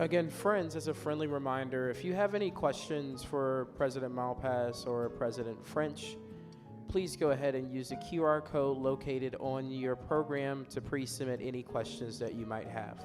Again, friends, as a friendly reminder, if you have any questions for President Malpass or President French, please go ahead and use the QR code located on your program to pre-submit any questions that you might have.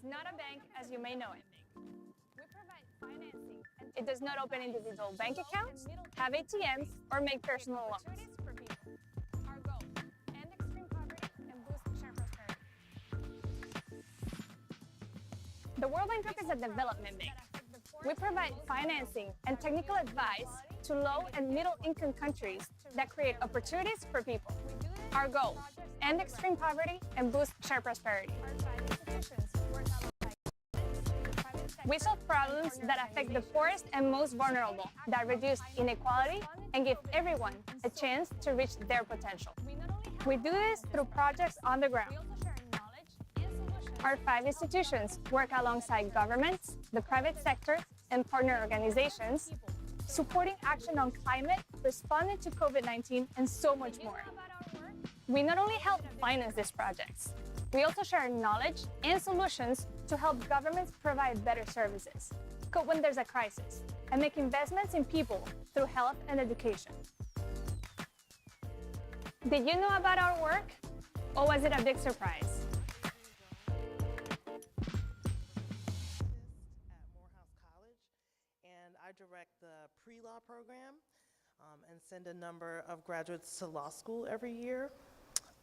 not a bank as you may know it. We provide financing. It does not open individual bank accounts, have ATMs, or make personal loans. Our goal, end extreme poverty and boost shared prosperity. The World Bank Group is a development bank. We provide financing and technical advice to low and middle income countries that create opportunities for people. Our goal, end extreme poverty and boost shared prosperity. We solve problems that affect the poorest and most vulnerable, that reduce inequality and give everyone a chance to reach their potential. We do this through projects on the ground. Our 5 institutions work alongside governments, the private sector, and partner organizations, supporting action on climate, responding to COVID-19, and so much more. We not only help finance these projects, we also share knowledge and solutions to help governments provide better services, cope when there's a crisis, and make investments in people through health and education. Did you know about our work? Or was it a big surprise? At Morehouse College, and I direct the pre-law program and send a number of graduates to law school every year.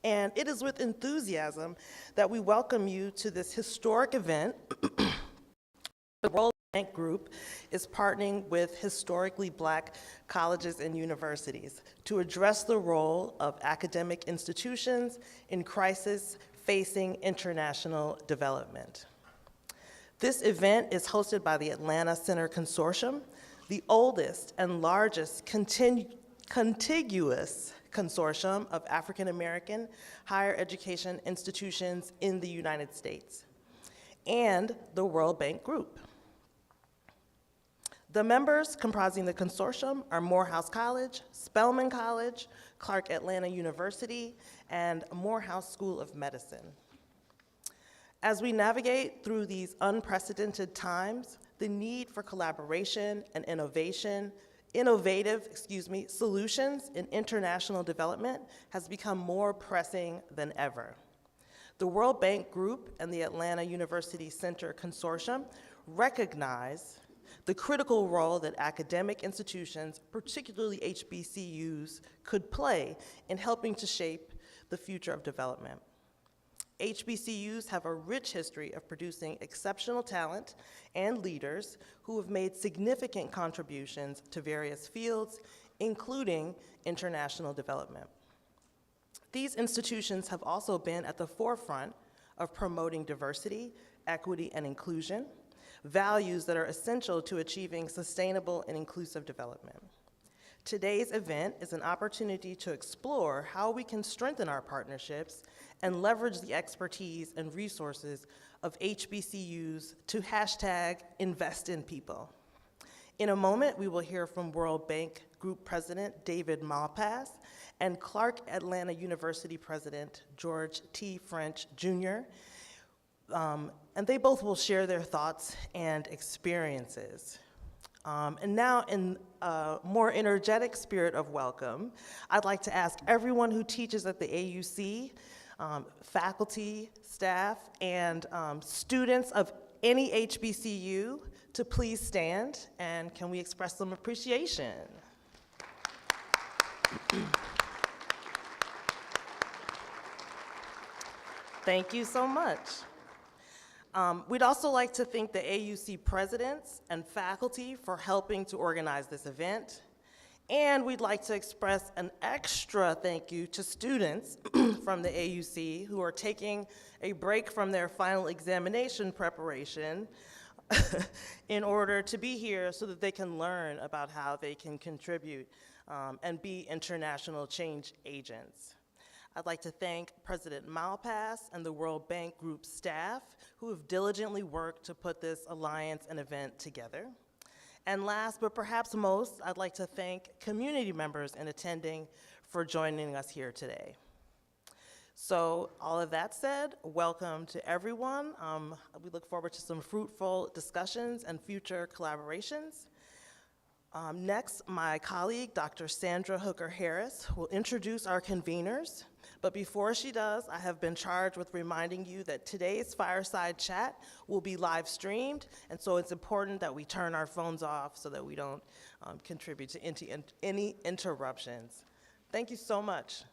And it is with enthusiasm that we welcome you to this historic event. The World Bank Group is partnering with historically Black colleges and universities to address the role of academic institutions in crisis facing international development. This event is hosted by the Atlanta Center Consortium, the oldest and largest contiguous consortium of African American higher education institutions in the United States, and the World Bank Group. The members comprising the consortium are Morehouse College, Spelman College, Atlanta University, and Morehouse School of Medicine. As we navigate through these unprecedented times, the need for collaboration and innovative solutions in international development has become more pressing than ever. The World Bank Group and the Atlanta University Center Consortium recognize the critical role that academic institutions, particularly HBCUs, could play in helping to shape the future of development. HBCUs have a rich history of producing exceptional talent and leaders who have made significant contributions to various fields, including international development. These institutions have also been at the forefront of promoting diversity, equity, and inclusion, values that are essential to achieving sustainable and inclusive development. Today's event is an opportunity to explore how we can strengthen our partnerships and leverage the expertise and resources of HBCUs to #InvestInPeople. In a moment, we will hear from World Bank Group President David Malpass and Atlanta University President George T. French, Jr., and they both will share their thoughts and experiences. And now, in a more energetic spirit of welcome, I'd like to ask everyone who teaches at the AUC, faculty, staff, and students of any HBCU to please stand, and can we express some appreciation? Thank you so much. We'd also like to thank the AUC presidents and faculty for helping to organize this event. And we'd like to express an extra thank you to students from the AUC who are taking a break from their final examination preparation in order to be here so that they can learn about how they can contribute and be international change agents. I'd like to thank President Malpass and the World Bank Group staff who have diligently worked to put this alliance and event together. And last, but perhaps most, I'd like to thank community members in attending for joining us here today. So all of that said, welcome to everyone. We look forward to some fruitful discussions and future collaborations. Next, my colleague, Dr. Sandra Hooker-Harris, will introduce our conveners. But before she does, I have been charged with reminding you that today's Fireside Chat will be live streamed, and so it's important that we turn our phones off so that we don't contribute to any interruptions. Thank you so much.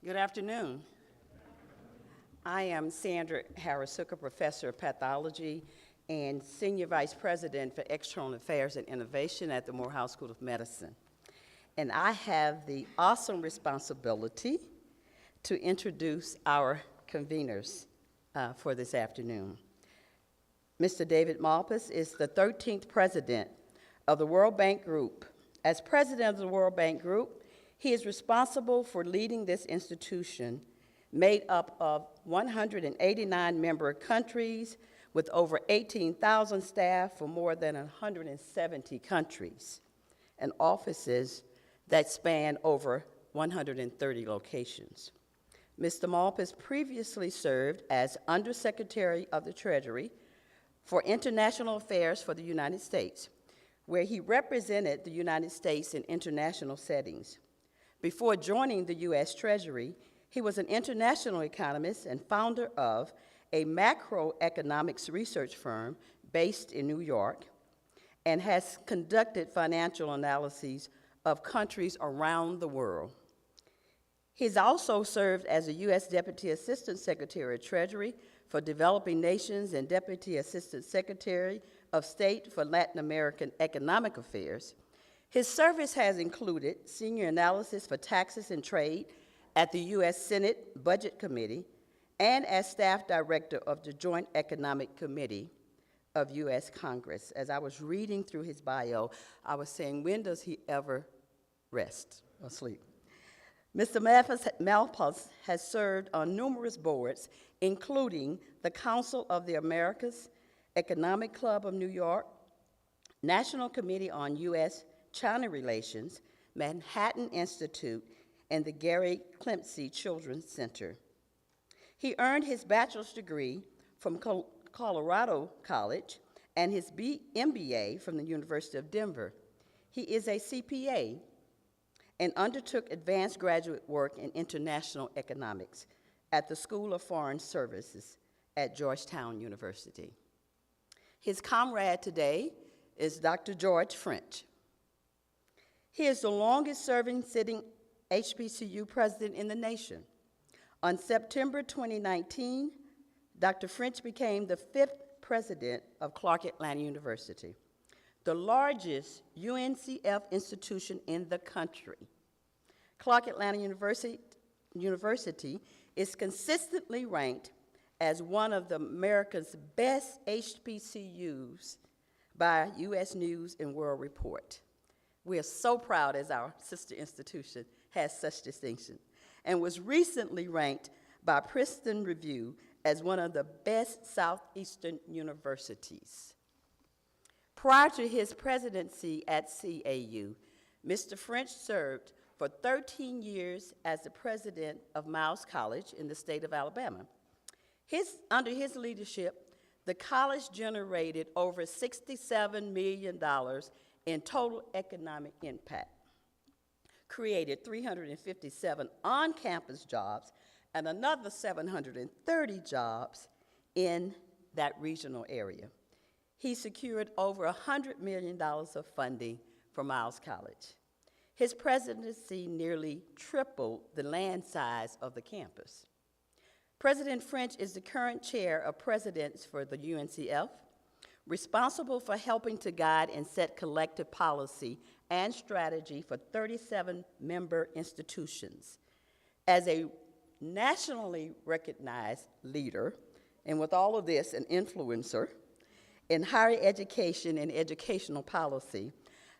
Good afternoon. I am Sandra Harris-Hooker, Professor of Pathology and Senior Vice President for External Affairs and Innovation at the Morehouse School of Medicine. And I have the awesome responsibility to introduce our conveners for this afternoon. Mr. David Malpass is the 13th president of the World Bank Group. As president of the World Bank Group, he is responsible for leading this institution made up of 189 member countries with over 18,000 staff for more than 170 countries and offices that span over 130 locations. Mr. Malpass previously served as Undersecretary of the Treasury for International Affairs for the United States, where he represented the United States in international settings. Before joining the U.S. Treasury, he was an international economist and founder of a macroeconomics research firm based in New York and has conducted financial analyses of countries around the world. He's also served as a U.S. Deputy Assistant Secretary of Treasury for Developing Nations and Deputy Assistant Secretary of State for Latin American Economic Affairs. His service has included senior analysis for taxes and trade at the U.S. Senate Budget Committee and as staff director of the Joint Economic Committee of U.S. Congress. As I was reading through his bio, I was saying, when does he ever rest or sleep? Mr. Malpass has served on numerous boards, including the Council of the Americas, Economic Club of New York, National Committee on U.S.-China Relations, Manhattan Institute, and the Gary Clemcy Children's Center. He earned his bachelor's degree from Colorado College and his MBA from the University of Denver. He is a CPA and undertook advanced graduate work in international economics at the School of Foreign Services at Georgetown University. His comrade today is Dr. George French. He is the longest-serving sitting HBCU president in the nation. On September 2019, Dr. French became the 5th president of Clark Atlanta University, the largest UNCF institution in the country. Clark Atlanta University is consistently ranked as one of America's best HBCUs by U.S. News and World Report. We are so proud as our sister institution has such distinction, and was recently ranked by Princeton Review as one of the best Southeastern universities. Prior to his presidency at CAU, Mr. French served for 13 years as the president of Morehouse College in the state of Alabama. Under his leadership, the college generated over $67 million in total economic impact, created 357 on-campus jobs, and another 730 jobs in that regional area. He secured over $100 million of funding for Morehouse College. His presidency nearly tripled the land size of the campus. President French is the current chair of presidents for the UNCF, responsible for helping to guide and set collective policy and strategy for 37 member institutions. As a nationally recognized leader, and with all of this, an influencer in higher education and educational policy,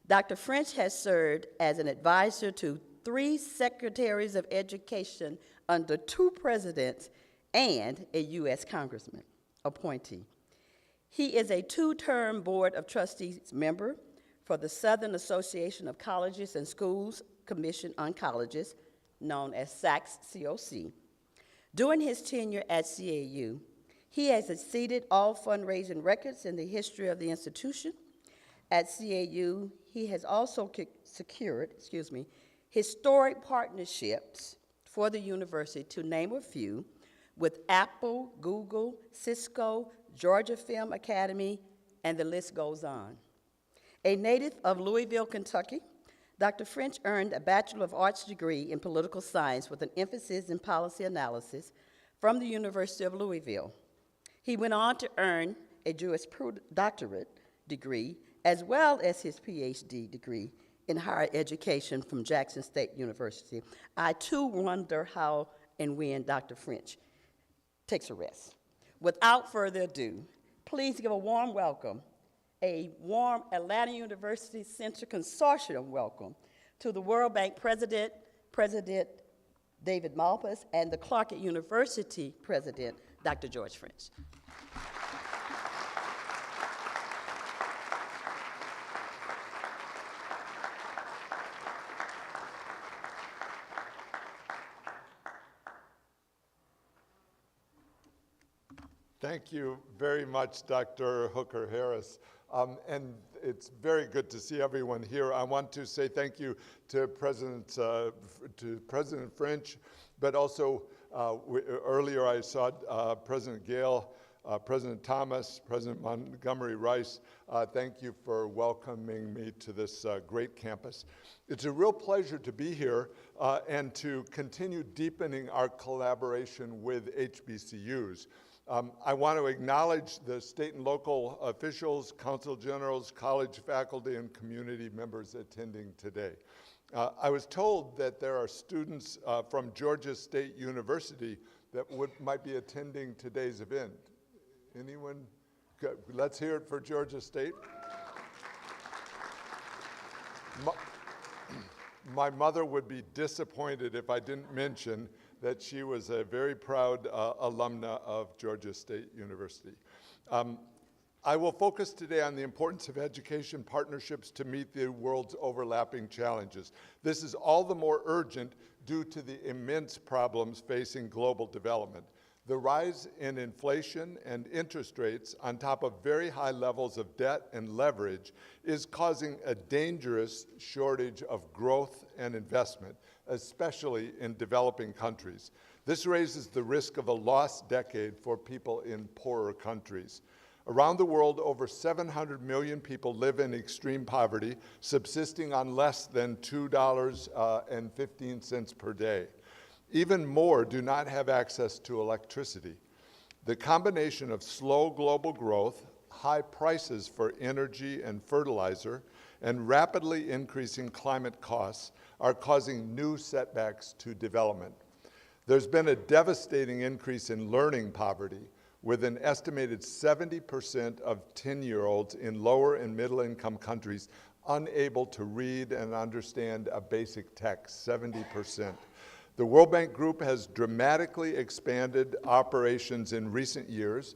Dr. French has served as an advisor to 3 secretaries of education under 2 presidents and a U.S. congressman appointee. He is a 2-term Board of Trustees member for the Southern Association of Colleges and Schools Commission on Colleges, known as SACS-COC. During his tenure at CAU, he has exceeded all fundraising records in the history of the institution. At CAU, he has also secured, historic partnerships for the university, to name a few, with Apple, Google, Cisco, Georgia Film Academy, and the list goes on. A native of Louisville, Kentucky, Dr. French earned a Bachelor of Arts degree in political science with an emphasis in policy analysis from the University of Louisville. He went on to earn a Juris Doctorate degree, as well as his PhD degree in higher education from Jackson State University. I too wonder how and when Dr. French takes a rest. Without further ado, please give a warm welcome, a warm Atlanta University Center Consortium welcome to the World Bank President, President David Malpass, and the Clark University President, Dr. George French. Thank you very much, Dr. Hooker-Harris. And it's very good to see everyone here. I want to say thank you to President French, but also earlier I saw President Gale, President Thomas, President Montgomery Rice. Thank you for welcoming me to this great campus. It's a real pleasure to be here and to continue deepening our collaboration with HBCUs. I want to acknowledge the state and local officials, council generals, college faculty, and community members attending today. I was told that there are students from Georgia State University that might be attending today's event. Anyone? Good. Let's hear it for Georgia State. My mother would be disappointed if I didn't mention that she was a very proud alumna of Georgia State University. I will focus today on the importance of education partnerships to meet the world's overlapping challenges. This is all the more urgent due to the immense problems facing global development. The rise in inflation and interest rates on top of very high levels of debt and leverage is causing a dangerous shortage of growth and investment, especially in developing countries. This raises the risk of a lost decade for people in poorer countries. Around the world, over 700 million people live in extreme poverty, subsisting on less than $2.15 per day. Even more do not have access to electricity. The combination of slow global growth, high prices for energy and fertilizer, and rapidly increasing climate costs are causing new setbacks to development. There's been a devastating increase in learning poverty, with an estimated 70% of 10-year-olds in lower and middle-income countries unable to read and understand a basic text, 70%. The World Bank Group has dramatically expanded operations in recent years,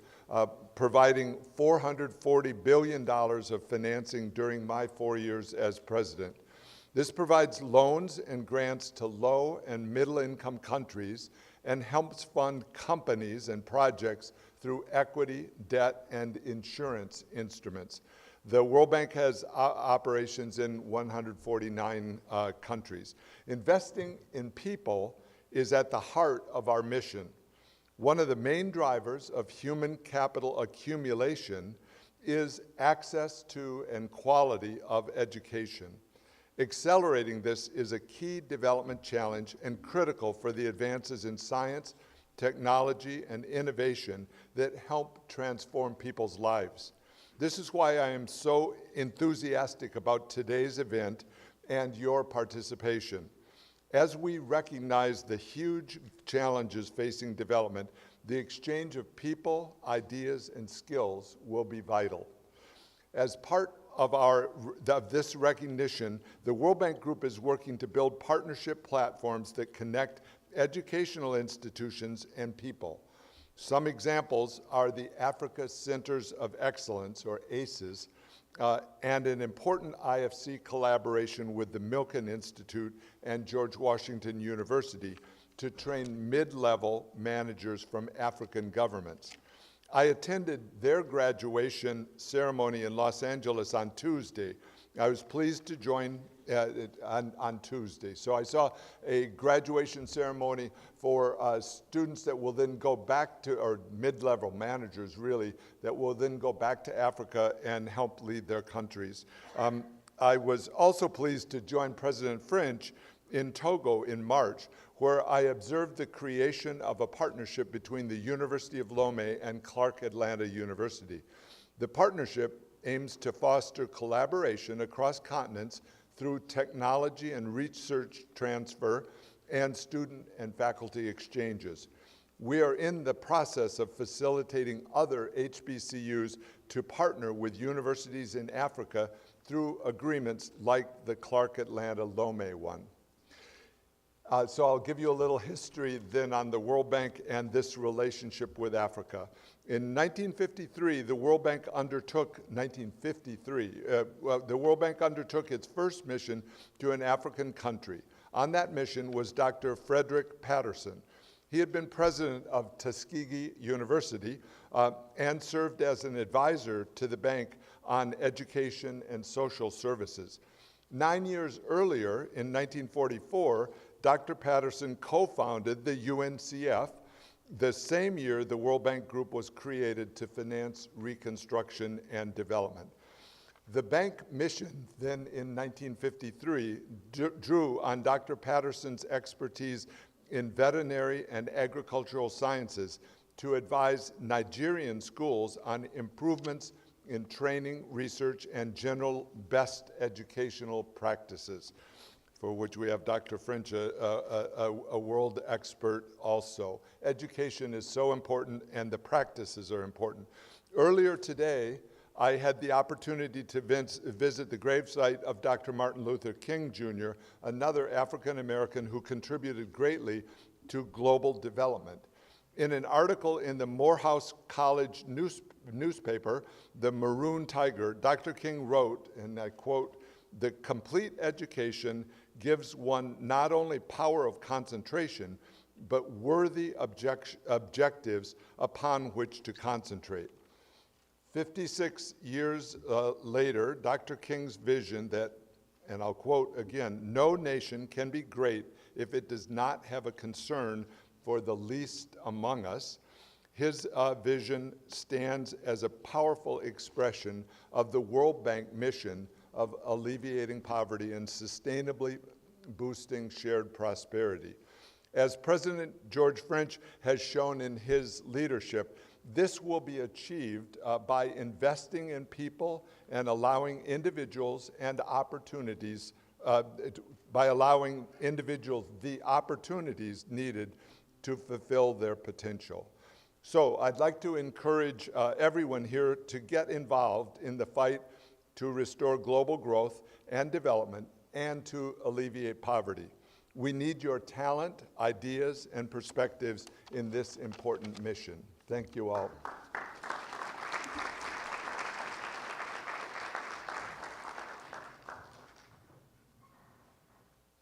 providing $440 billion of financing during my 4 years as president. This provides loans and grants to low and middle-income countries and helps fund companies and projects through equity, debt, and insurance instruments. The World Bank has operations in 149 countries. Investing in people is at the heart of our mission. One of the main drivers of human capital accumulation is access to and quality of education. Accelerating this is a key development challenge and critical for the advances in science, technology, and innovation that help transform people's lives. This is why I am so enthusiastic about today's event and your participation. As we recognize the huge challenges facing development, the exchange of people, ideas, and skills will be vital. As part of this recognition, the World Bank Group is working to build partnership platforms that connect educational institutions and people. Some examples are the Africa Centers of Excellence, or ACEs, and an important IFC collaboration with the Milken Institute and George Washington University to train mid-level managers from African governments. I attended their graduation ceremony in Los Angeles on Tuesday, I was pleased to join on Tuesday. So I saw a graduation ceremony for students that will then go back to, or mid-level managers really, that will then go back to Africa and help lead their countries. I was also pleased to join President French in Togo in March, where I observed the creation of a partnership between the University of Lomé and Clark Atlanta University. The partnership aims to foster collaboration across continents through technology and research transfer and student and faculty exchanges. We are in the process of facilitating other HBCUs to partner with universities in Africa through agreements like the Clark Atlanta Lomé one. So I'll give you a little history then on the World Bank and this relationship with Africa. In 1953, the World Bank undertook, the World Bank undertook its first mission to an African country. On that mission was Dr. Frederick Patterson. He had been president of Tuskegee University and served as an advisor to the bank on education and social services. 9 years earlier, in 1944, Dr. Patterson co-founded the UNCF. The same year, the World Bank Group was created to finance reconstruction and development. The bank mission then in 1953 drew on Dr. Patterson's expertise in veterinary and agricultural sciences to advise Nigerian schools on improvements in training, research, and general best educational practices, for which we have Dr. French, a world expert also. Education is so important, and the practices are important. Earlier today, I had the opportunity to visit the gravesite of Dr. Martin Luther King Jr., another African American who contributed greatly to global development. In an article in the Morehouse College newspaper, The Maroon Tiger, Dr. King wrote, and I quote, "The complete education gives one not only power of concentration, but worthy objectives upon which to concentrate." 56 years later, Dr. King's vision that, and I'll quote again, "No nation can be great if it does not have a concern for the least among us." His vision stands as a powerful expression of the World Bank mission of alleviating poverty and sustainably boosting shared prosperity. As President George French has shown in his leadership, this will be achieved by investing in people and allowing individuals and opportunities, by allowing individuals the opportunities needed to fulfill their potential. So I'd like to encourage everyone here to get involved in the fight to restore global growth and development and to alleviate poverty. We need your talent, ideas, and perspectives in this important mission. Thank you all.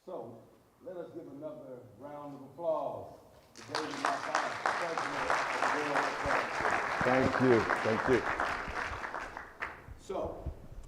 So, let us give another round of applause to David Malpass, president of the World Bank. Thank you, thank you. So,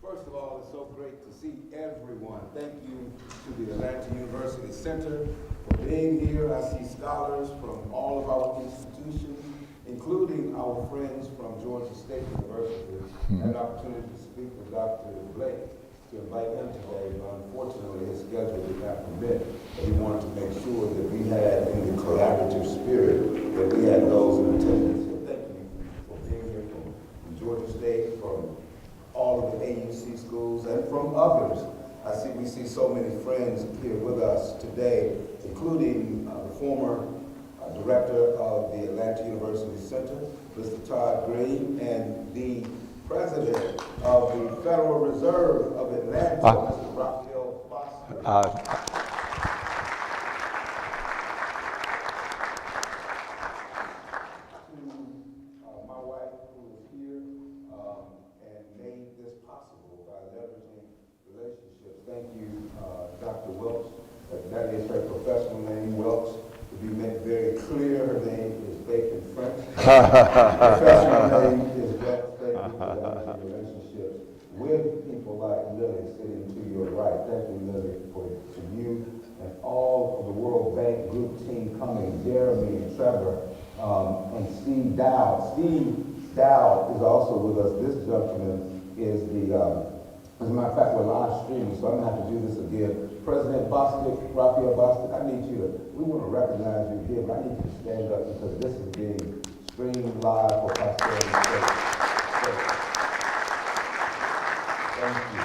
first of all, it's so great to see everyone. Thank you to the Atlanta University Center for being here. I see scholars from all of our institutions, including our friends from Georgia State University. I had an opportunity to speak with Dr. Blake to invite him today, but unfortunately his schedule did not permit. But he wanted to make sure that we had, in the collaborative spirit, that we had those in attendance. So thank you for being here from Georgia State, from all of the AUC schools, and from others. We see so many friends here with us today, including the former director of the Atlanta University Center, Mr. Todd Green, and the president of the Federal Reserve of Atlanta, Mr. Raphael Foster. My wife, who is here and made this possible by leveraging relationships. Thank you, Dr. Welch. That is her professional name, Welch. To be made very clear, her name is Bacon French. Her professional name is Welch. Thank you for leveraging relationships with people like Lily sitting to your right. Thank you, Lily, to you and all of the World Bank Group team coming, Jeremy and Trevor, and Steve Dow. Steve Dow is also with us. This gentleman is the, as a matter of fact, we're live streaming, so I'm gonna have to do this again. President Bostic, Raphael Bostic, I need you to, we want to recognize you here, but I need you to stand up because this is being streamed live for posterity. Thank you.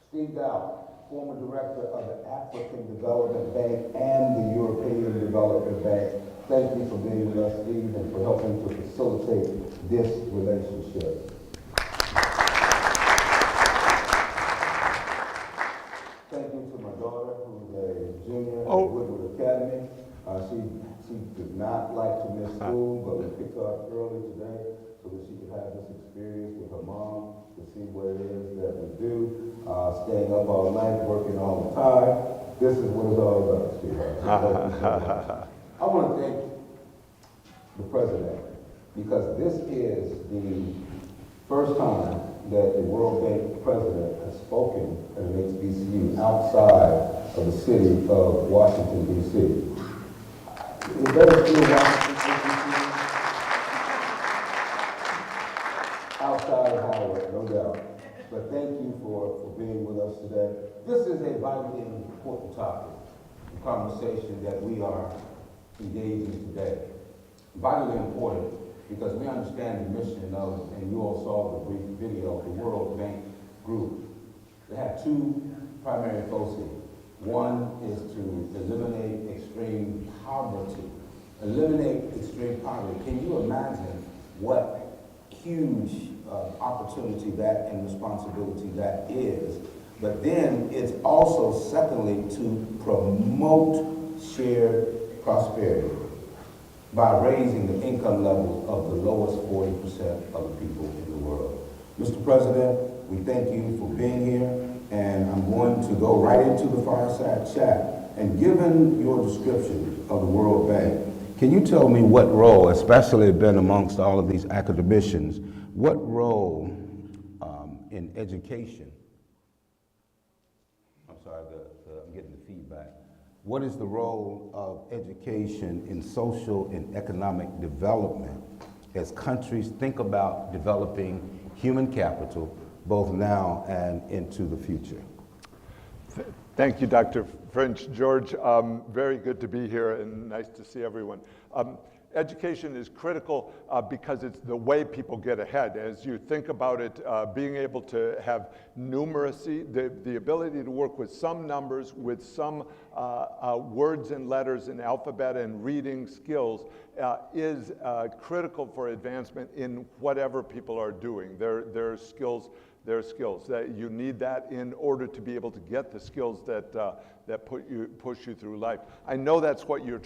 Steve Dow, former director of the African Development Bank and the European Development Bank. Thank you for being with us, Steve, and for helping to facilitate this relationship. Thank you to my daughter, who's a junior at Woodward Academy. She did not like to miss school, but we picked her up early today so that she could have this experience with her mom to see what it is that we do. Staying up all night, working all the time. This is what it's all about, sweetheart. I want to thank the president because this is the first time that the World Bank president has spoken at an HBCU outside of the city of Washington, D.C. Is that still Washington, D.C.? Outside of Howard, no doubt. But thank you for being with us today. This is a vitally important topic, the conversation that we are engaging today. Vitally important because we understand the mission of, and you all saw the brief video of the World Bank Group. They have two primary foci. One is to eliminate extreme poverty. Eliminate extreme poverty. Can you imagine what huge opportunity that and responsibility that is? But then it's also, secondly, to promote shared prosperity by raising the income levels of the lowest 40% of the people in the world. Mr. President, we thank you for being here, and I'm going to go right into the Fireside chat. And given your description of the World Bank, can you tell me what role, especially been amongst all of these academicians, what role in education, I'm sorry, I'm getting the feedback. What is the role of education in social and economic development as countries think about developing human capital both now and into the future? Thank you, Dr. French. George, very good to be here and nice to see everyone. Education is critical because it's the way people get ahead. As you think about it, being able to have numeracy, the ability to work with some numbers, with some words and letters and alphabet and reading skills is critical for advancement in whatever people are doing. Their skills. That you need that in order to be able to get the skills that push you through life. I know that's what you're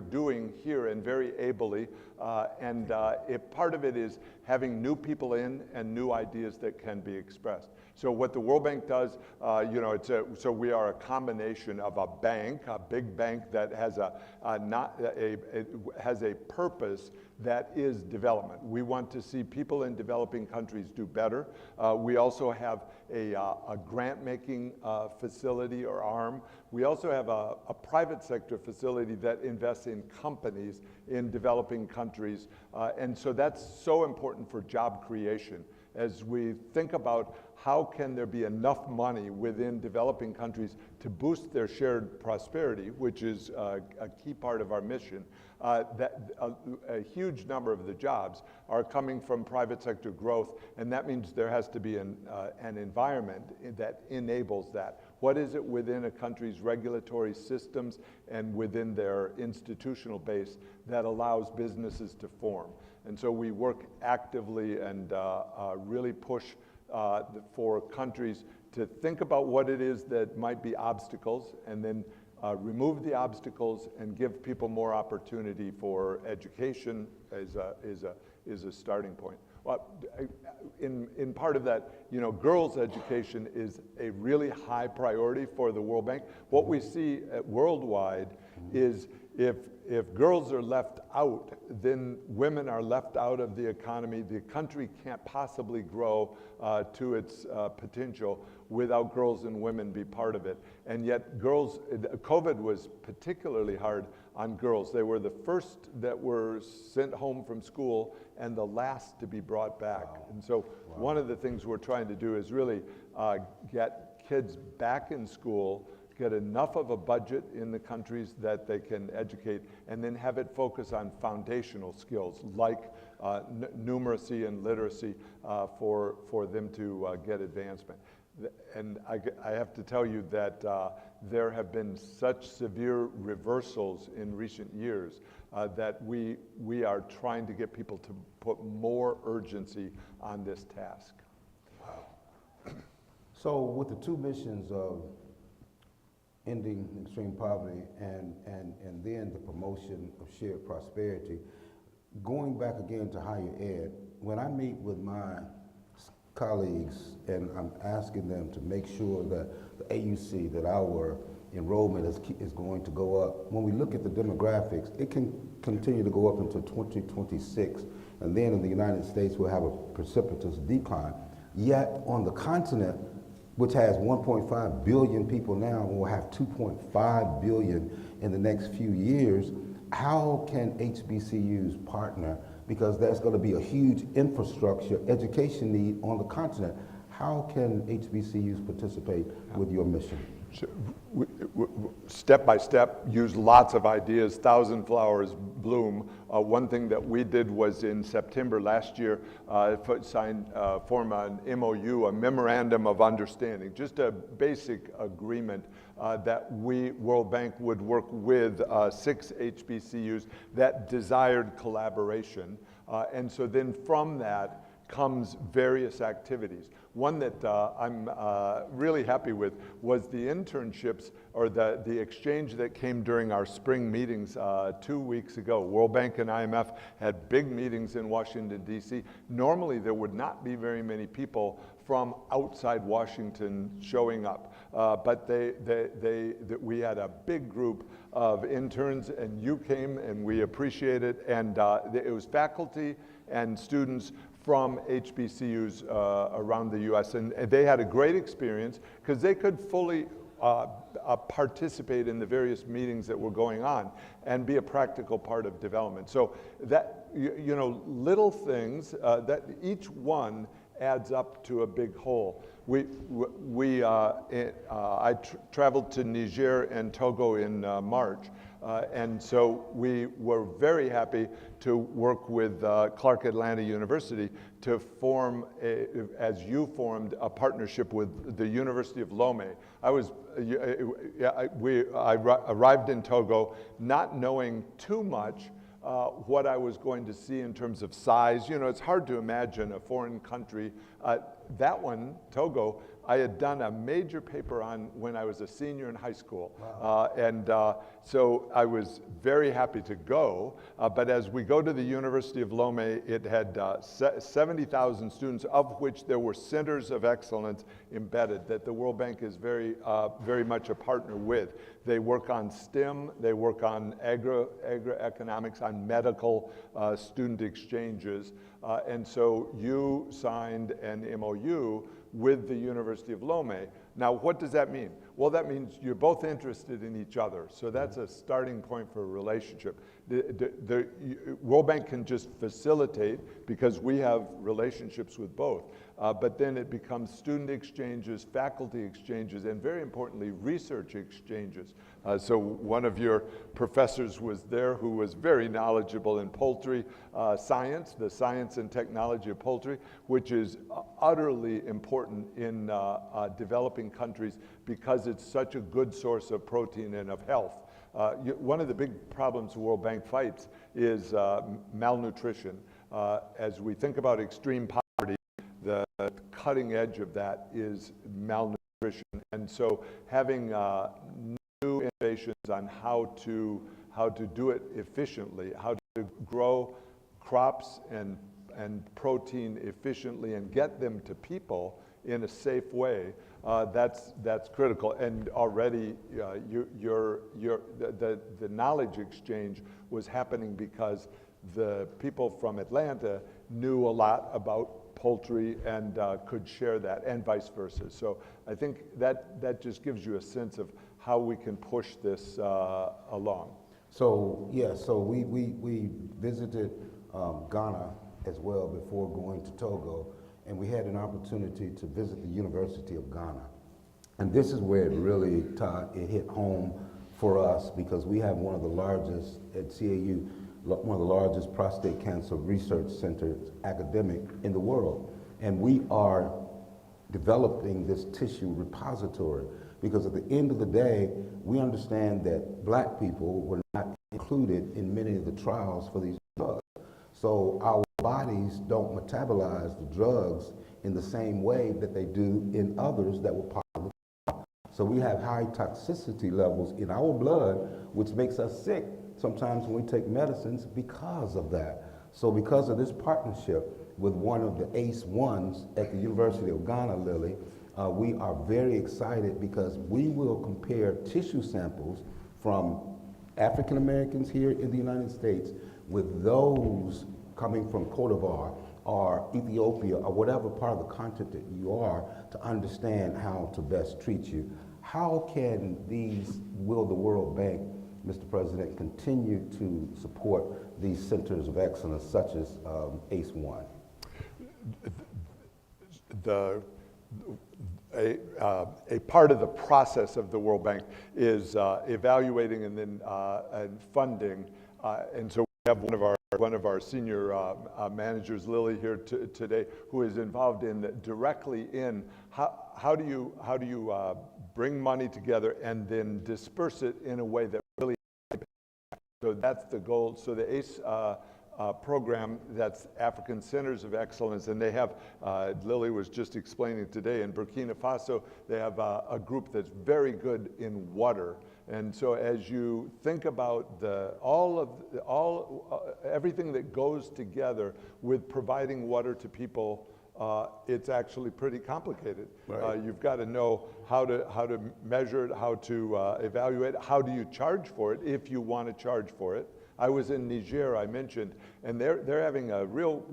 doing here, and very ably. Part of it is having new people in and new ideas that can be expressed. So what the World Bank does, so we are a combination of a bank, a big bank that has has a purpose that is development. We want to see people in developing countries do better. We also have a grant-making facility or arm. We also have a private sector facility that invests in companies in developing countries. And so that's so important for job creation. As we think about how can there be enough money within developing countries to boost their shared prosperity, which is a key part of our mission, that a huge number of the jobs are coming from private sector growth, and that means there has to be an environment that enables that. What is it within a country's regulatory systems and within their institutional base that allows businesses to form? And so we work actively and really push for countries to think about what it is that might be obstacles, and then remove the obstacles and give people more opportunity for education is a starting point. Well, in part of that, girls' education is a really high priority for the World Bank. What we see worldwide is If girls are left out, then women are left out of the economy. The country can't possibly grow to its potential without girls and women be part of it. And yet girls, COVID was particularly hard on girls. They were the first that were sent home from school and the last to be brought back. Wow. And so one of the things we're trying to do is really get kids back in school, get enough of a budget in the countries that they can educate, and then have it focus on foundational skills like numeracy and literacy for them to get advancement. And I have to tell you that there have been such severe reversals in recent years that we are trying to get people to put more urgency on this task. Wow. So with the two missions of ending extreme poverty and then the promotion of shared prosperity, going back again to higher ed, when I meet with my colleagues and I'm asking them to make sure that the AUC, that our enrollment is going to go up, when we look at the demographics, it can continue to go up until 2026, and then in the United States we'll have a precipitous decline. Yet on the continent, which has 1.5 billion people now, will have 2.5 billion in the next few years. How can HBCUs partner? Because there's going to be a huge infrastructure education need on the continent. How can HBCUs participate with your mission? Step by step, use lots of ideas, thousand flowers bloom. One thing that we did was in September last year, form an MOU, a memorandum of understanding, just a basic agreement that World Bank would work with 6 HBCUs that desired collaboration. And so then from that comes various activities. One that I'm really happy with was the internships, or the exchange that came during our spring meetings 2 weeks ago. World Bank and IMF had big meetings in Washington, D.C. Normally there would not be very many people from outside Washington showing up, but we had a big group of interns, and you came, and we appreciate it, and it was faculty and students from HBCUs around the U.S. And they had a great experience because they could fully participate in the various meetings that were going on and be a practical part of development. So that, you know, little things that each one adds up to a big whole. I traveled to Niger and Togo in March. And so we were very happy to work with Clark Atlanta University to form, as you formed, a partnership with the University of Lomé. I arrived in Togo not knowing too much what I was going to see in terms of size. You know, it's hard to imagine a foreign country. That one, Togo, I had done a major paper on when I was a senior in high school. Wow. So I was very happy to go, but as we go to the University of Lomé, it had 70,000 students, of which there were centers of excellence embedded that the World Bank is very much a partner with. They work on STEM, they work on agroeconomics, on medical student exchanges, and so you signed an MOU with the University of Lomé. Now, what does that mean? Well, that means you're both interested in each other. So that's a starting point for a relationship. The World Bank can just facilitate because we have relationships with both. But then it becomes student exchanges, faculty exchanges, and very importantly, research exchanges. So one of your professors was there who was very knowledgeable in poultry science, the science and technology of poultry, which is utterly important in developing countries because it's such a good source of protein and of health. One of the big problems the World Bank fights is malnutrition. As we think about extreme poverty, the cutting edge of that is malnutrition. And so having new innovations on how to do it efficiently, how to grow crops and protein efficiently and get them to people in a safe way that's critical. And already the knowledge exchange was happening because the people from Atlanta knew a lot about poultry and could share that, and vice versa. So I think that just gives you a sense of how we can push this along. So yeah, so we visited Ghana as well before going to Togo, and we had an opportunity to visit the University of Ghana. And this is where it really it hit home for us, because we have one of the largest, at CAU, one of the largest prostate cancer research centers, academic, in the world. And we are developing this tissue repository, because at the end of the day, we understand that black people were not included in many of the trials for these drugs. So our bodies don't metabolize the drugs in the same way that they do in others that were part of the trial. So we have high toxicity levels in our blood, which makes us sick sometimes when we take medicines because of that. So because of this partnership with one of the ACE-1s at the University of Ghana, Lily, we are very excited, because we will compare tissue samples from African Americans here in the United States with those coming from Cote d'Ivoire or Ethiopia or whatever part of the continent you are, to understand how to best treat you. How can will the World Bank, Mr. President, continue to support these centers of excellence such as ACE-1? A part of the process of the World Bank is evaluating and then and funding, and so we have one of our senior managers, Lily, here today, who is involved directly in how do you bring money together and then disperse it in a way that really. So that's the goal. So the ACE program, that's African Centers of Excellence, and they have, Lily was just explaining today, in Burkina Faso, they have a group that's very good in water. And so as you think about everything that goes together with providing water to people, it's actually pretty complicated. Right. You've got to know how to measure it, how to evaluate it, how do you charge for it if you want to charge for it. I was in Niger, I mentioned, and they're having a real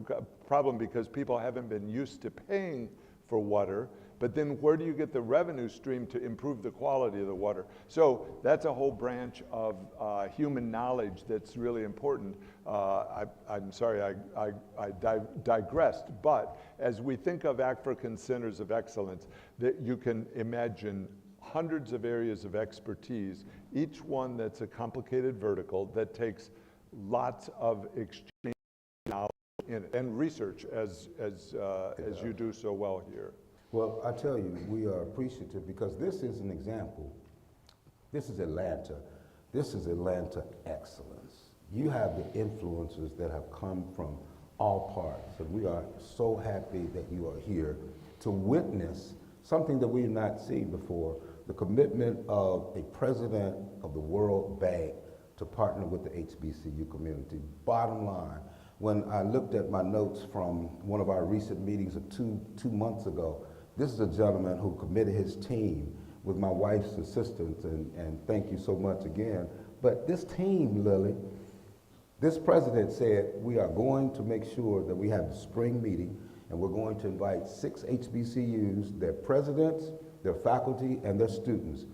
problem because people haven't been used to paying for water. But then where do you get the revenue stream to improve the quality of the water? So that's a whole branch of human knowledge that's really important. I'm sorry, I digressed, but as we think of African Centers of Excellence, that you can imagine hundreds of areas of expertise, each one that's a complicated vertical that takes lots of exchange knowledge in it, and research, as you do so well here. Well, I tell you, we are appreciative, because this is an example. This is Atlanta. This is Atlanta excellence. You have the influencers that have come from all parts, and we are so happy that you are here to witness something that we've not seen before, the commitment of a president of the World Bank to partner with the HBCU community. Bottom line, when I looked at my notes from one of our recent meetings of two months ago, this is a gentleman who committed his team with my wife's assistance, and thank you so much again. But this team, Lily, this president said, we are going to make sure that we have the spring meeting, and we're going to invite 6 HBCUs, their presidents, their faculty, and their students.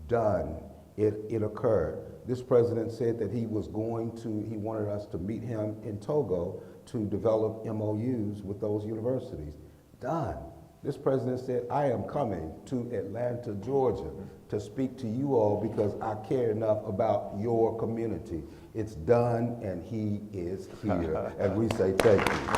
Done. It occurred. This president said that he wanted us to meet him in Togo to develop MOUs with those universities. Done. This president said, I am coming to Atlanta, Georgia to speak to you all because I care enough about your community. It's done, and he is here. And we say thank you.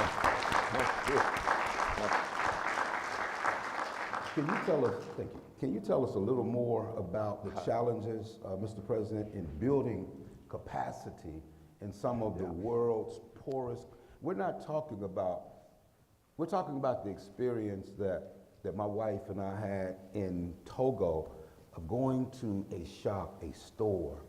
Can you tell us, thank you, can you tell us a little more about the challenges, Mr. President, in building capacity in some of the world's poorest? We're talking about the experience that my wife and I had in Togo of going to a shop, a store,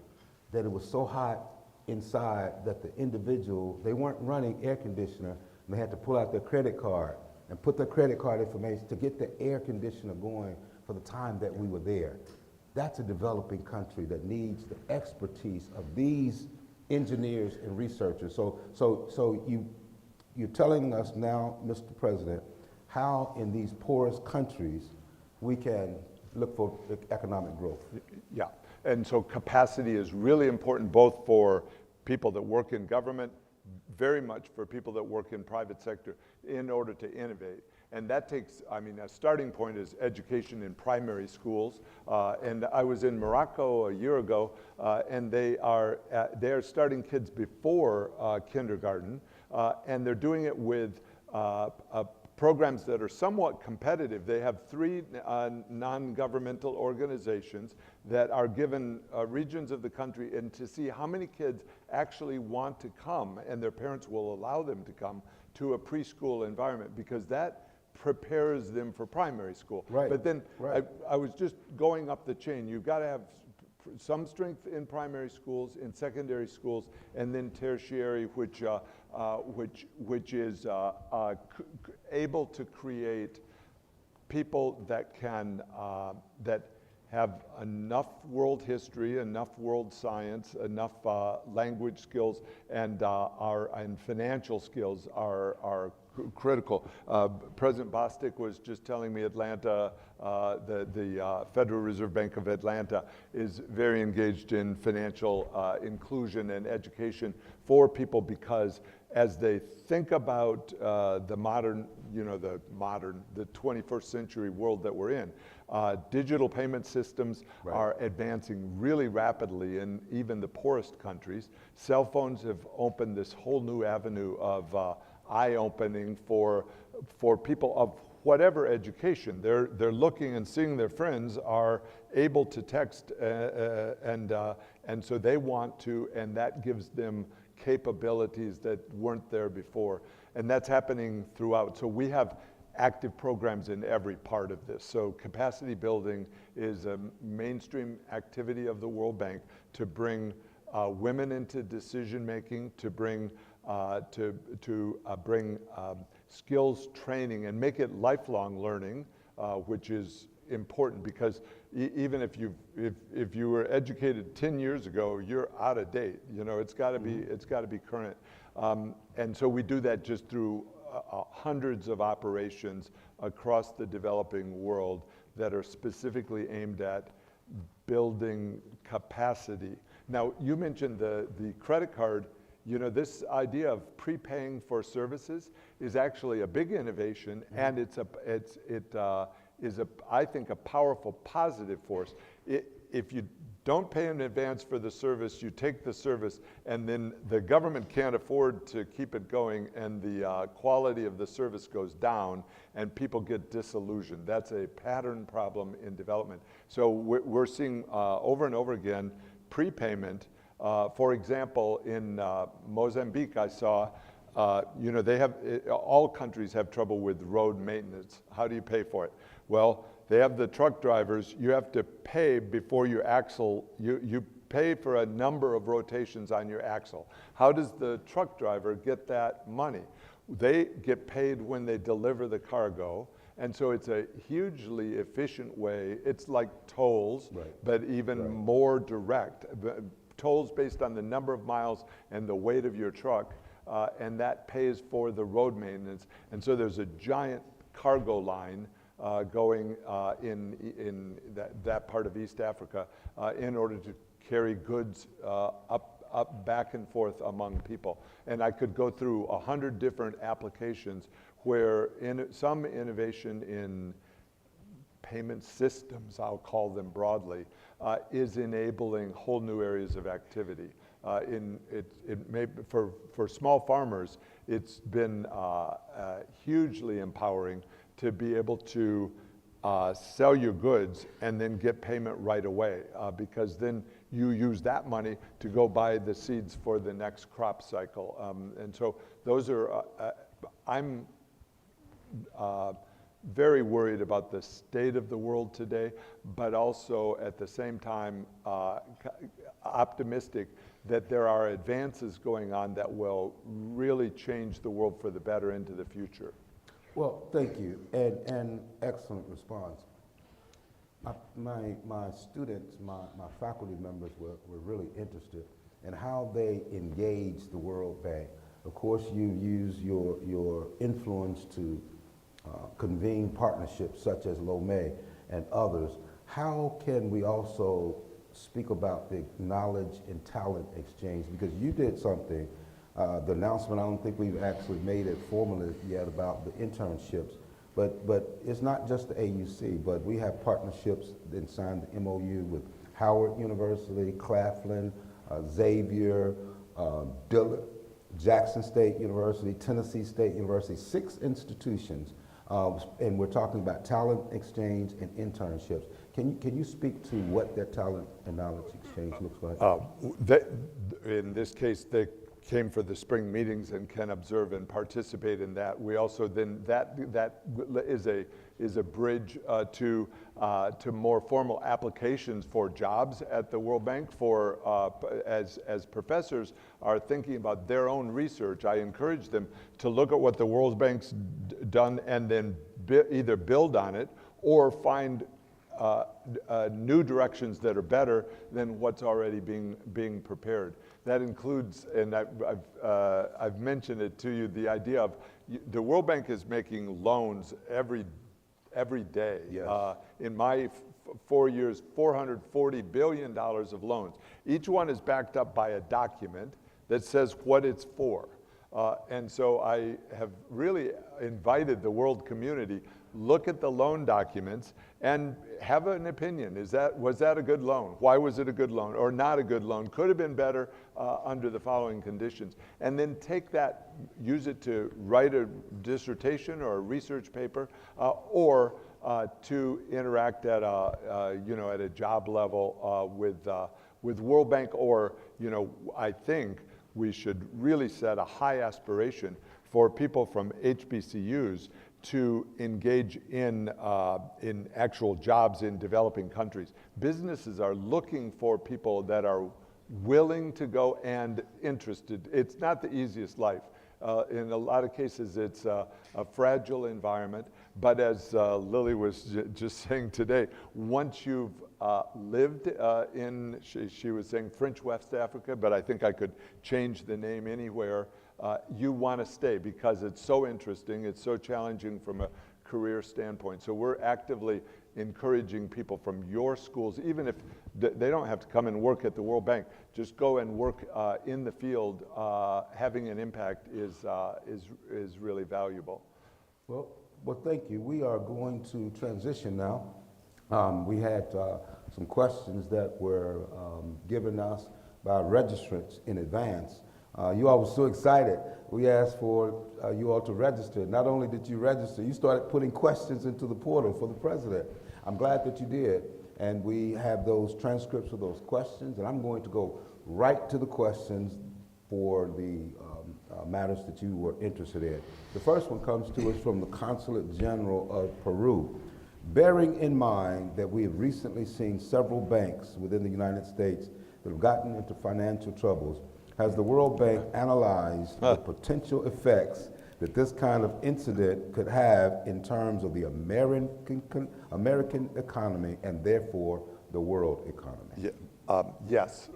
that it was so hot inside that the individual, they weren't running air conditioner, and they had to pull out their credit card and put their credit card information to get the air conditioner going for the time that we were there. That's a developing country that needs the expertise of these engineers and researchers. So you're telling us now, Mr. President, how in these poorest countries we can look for economic growth. Yeah, and so capacity is really important both for people that work in government, very much for people that work in private sector in order to innovate. And that takes, I mean, a starting point is education in primary schools. And I was in Morocco a year ago, and they are starting kids before kindergarten, and they're doing it with programs that are somewhat competitive. They have 3 non-governmental organizations that are given regions of the country, and to see how many kids actually want to come, and their parents will allow them to come to a preschool environment, because that prepares them for primary school. Right. But then right. I was just going up the chain. You've got to have some strength in primary schools, in secondary schools, and then tertiary, which is able to create people that can that have enough world history, enough world science, enough language skills, and financial skills are critical. President Bostic was just telling me Atlanta, the Federal Reserve Bank of Atlanta is very engaged in financial inclusion and education for people, because as they think about the 21st century world that we're in, digital payment systems right. are advancing really rapidly in even the poorest countries. Cell phones have opened this whole new avenue of eye-opening for people of whatever education. They're looking and seeing their friends are able to text, and so they want to, and that gives them capabilities that weren't there before. And that's happening throughout. So we have active programs in every part of this. So capacity building is a mainstream activity of the World Bank to bring women into decision making, to bring skills training and make it lifelong learning, which is important, because even if you were educated 10 years ago, you're out of date. You know, it's got to be current, and so we do that just through hundreds of operations across the developing world that are specifically aimed at building capacity. Now, you mentioned the credit card. You know, this idea of prepaying for services is actually a big innovation, and I think a powerful positive force. If you don't pay in advance for the service, you take the service, and then the government can't afford to keep it going, and the quality of the service goes down, and people get disillusioned. That's a pattern problem in development. So we're seeing over and over again prepayment. For example, in Mozambique, I saw, they have, all countries have trouble with road maintenance. How do you pay for it? Well, they have the truck drivers. You have to pay before your axle. You pay for a number of rotations on your axle. How does the truck driver get that money? They get paid when they deliver the cargo. And so it's a hugely efficient way. It's like tolls, right. But even right. more direct. Tolls based on the number of miles and the weight of your truck, and that pays for the road maintenance. And so there's a giant cargo line going in that part of East Africa in order to carry goods up back and forth among people. And I could go through 100 different applications where some innovation in payment systems, I'll call them broadly, is enabling whole new areas of activity. For small farmers, it's been hugely empowering to be able to sell your goods and then get payment right away, because then you use that money to go buy the seeds for the next crop cycle. And so those are, I'm very worried about the state of the world today, but also at the same time optimistic that there are advances going on that will really change the world for the better into the future. Well, thank you, and excellent response. My students, my faculty members were really interested in how they engage the World Bank. Of course, you use your influence to convene partnerships such as LOME and others. How can we also speak about the knowledge and talent exchange? Because you did something, the announcement, I don't think we've actually made it formally yet about the internships, but it's not just the AUC, but we have partnerships and signed the MOU with Howard University, Claflin, Xavier, Dillard, Jackson State University, Tennessee State University, 6 institutions, and we're talking about talent exchange and internships. Can you speak to what that talent and knowledge exchange looks like? In this case, they came for the spring meetings and can observe and participate in that. We also then, that is a bridge to more formal applications for jobs at the World Bank. For as professors are thinking about their own research, I encourage them to look at what the World Bank's done and then either build on it or find new directions that are better than what's already being prepared. That includes, and I've mentioned it to you, the idea of the World Bank is making loans every day. Yes. In my 4 years, $440 billion of loans. Each one is backed up by a document that says what it's for. And so I have really invited the world community, look at the loan documents and have an opinion. Was that a good loan? Why was it a good loan or not a good loan? Could have been better under the following conditions. And then take that, use it to write a dissertation or a research paper or to interact at a job level with World Bank, or I think we should really set a high aspiration for people from HBCUs to engage in actual jobs in developing countries. Businesses are looking for people that are willing to go and interested. It's not the easiest life. In a lot of cases, it's a fragile environment. But as Lily was just saying today, once you've lived in, she was saying French West Africa, but I think I could change the name anywhere. You want to stay because it's so interesting, it's so challenging from a career standpoint. So we're actively encouraging people from your schools, even if they don't have to come and work at the World Bank, just go and work in the field. Having an impact is really valuable. Well, thank you. We are going to transition now. We had some questions that were given us by registrants in advance. You all were so excited. We asked for you all to register. Not only did you register, you started putting questions into the portal for the president. I'm glad that you did. And we have those transcripts of those questions, and I'm going to go right to the questions for the matters that you were interested in. The first one comes to us from the Consulate General of Peru. Bearing in mind that we have recently seen several banks within the United States that have gotten into financial troubles, has the World Bank analyzed the potential effects that this kind of incident could have in terms of the American economy and therefore the world economy? Yeah, yes,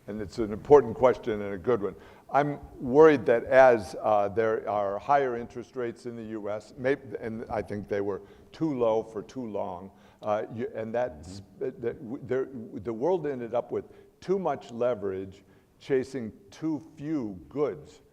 and it's an important question and a good one. I'm worried that as there are higher interest rates in the U.S., and I think they were too low for too long, and the world ended up with too much leverage chasing too few goods.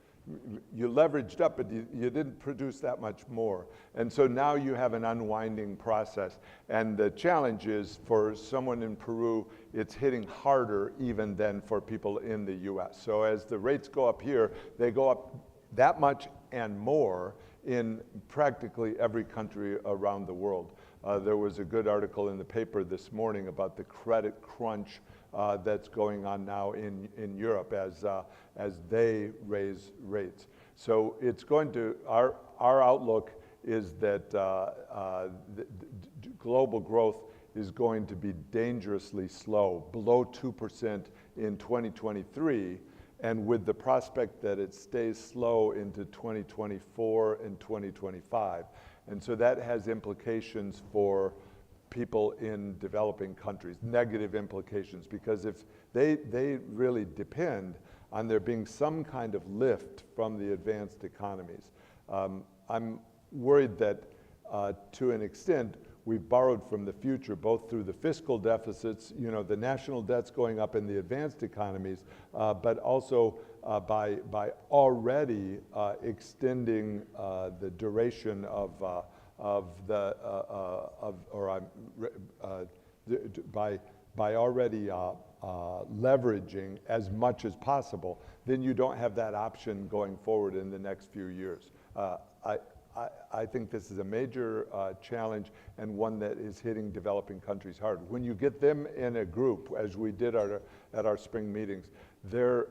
You leveraged up, but you didn't produce that much more. And so now you have an unwinding process. And the challenge is for someone in Peru, it's hitting harder even than for people in the US. So as the rates go up here, they go up that much and more in practically every country around the world. There was a good article in the paper this morning about the credit crunch that's going on now in Europe as they raise rates. So it's going to, our outlook is that global growth is going to be dangerously slow, below 2% in 2023, and with the prospect that it stays slow into 2024 and 2025. And so that has implications for people in developing countries, negative implications, because if they really depend on there being some kind of lift from the advanced economies. I'm worried that to an extent, we've borrowed from the future, both through the fiscal deficits, you know, the national debt's going up in the advanced economies, but also by already extending the duration by already leveraging as much as possible, then you don't have that option going forward in the next few years. I think this is a major challenge and one that is hitting developing countries hard. When you get them in a group, as we did at our spring meetings, they're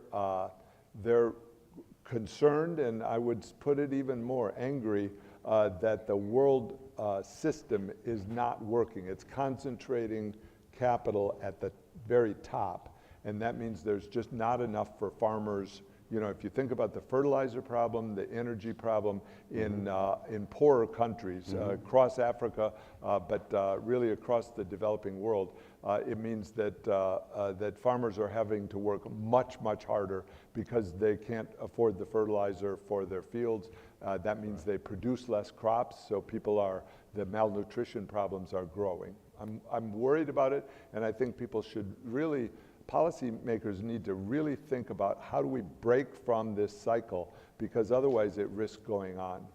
concerned, and I would put it even more, angry that the world system is not working. It's concentrating capital at the very top, and that means there's just not enough for farmers. You know, if you think about the fertilizer problem, the energy problem in poorer countries across Africa, but really across the developing world, it means that that farmers are having to work much, much harder because they can't afford the fertilizer for their fields. That means they produce less crops, so the malnutrition problems are growing. I'm worried about it, and I think people should really, policymakers need to really think about how do we break from this cycle, because otherwise it risks going on.